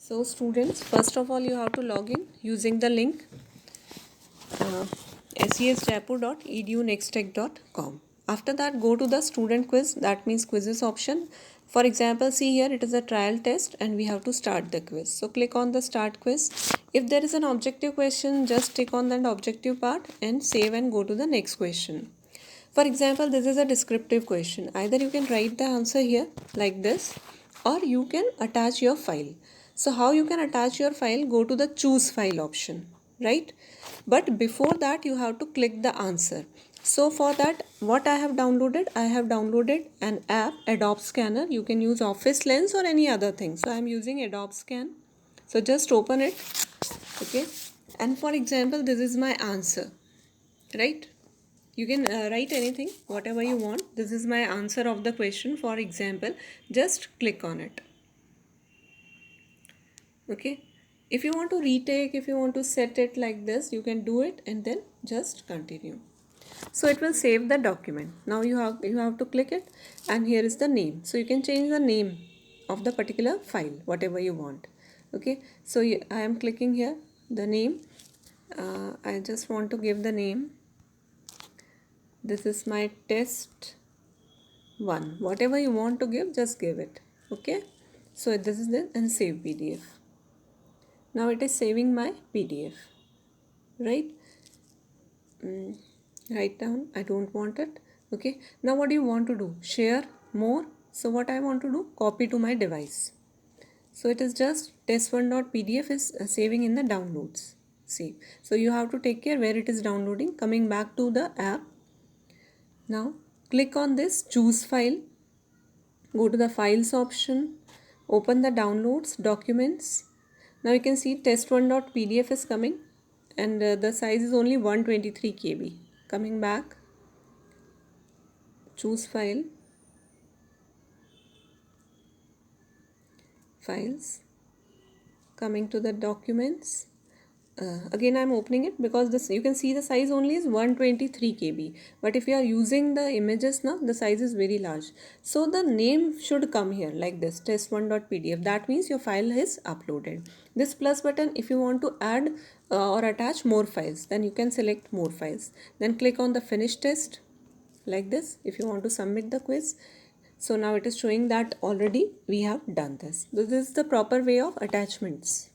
So students, first of all you have to log in using the link sesjaipur.edunexttech.com. After that, go to the student quiz, that means quizzes option. For example, see here it is a trial test and we have to start the quiz. So click on the start quiz. If there is an objective question, just click on that objective part and save and go to the next question. For example, this is a descriptive question. Either you can write the answer here like this or you can attach your file. So how you can attach your file? Go to the choose file option, right? But before that you have to click the answer. So for that, what I have downloaded an app, Adobe Scanner. You can use Office Lens or any other thing. So I am using Adobe Scan. So just open it, okay? And for example, this is my answer, right? You can write anything, whatever you want. This is my answer of the question, for example. Just click on it, okay? If you want to retake, if you want to set it like this, you can do it and then just continue. So it will save the document. Now you have to click it and here is the name. So you can change the name of the particular file, whatever you want, okay? So I am clicking here the name. I just want to give the name. This is my test 1. Whatever you want to give, just give it, okay? So this is it and save PDF. Now it is saving my PDF, right? Write down, I don't want it, okay? Now what do you want to do? Share more. So what I want to do? Copy to my device. So it is just test1.pdf is saving in the downloads. See, so you have to take care where it is downloading. Coming back to the app. Now click on this choose file. Go to the files option. Open the downloads, documents. Now you can see test1.pdf is coming and the size is only 123 KB. Coming back, choose file, files, coming to the documents. Again I am opening it because this you can see the size only is 123 KB, but if you are using the images now, the size is very large. So the name should come here like this, test1.pdf. That means your file is uploaded. This plus button, if you want to add or attach more files, then you can select more files. Then click on the finish test like this if you want to submit the quiz. So now it is showing that already we have done this. This is the proper way of attachments.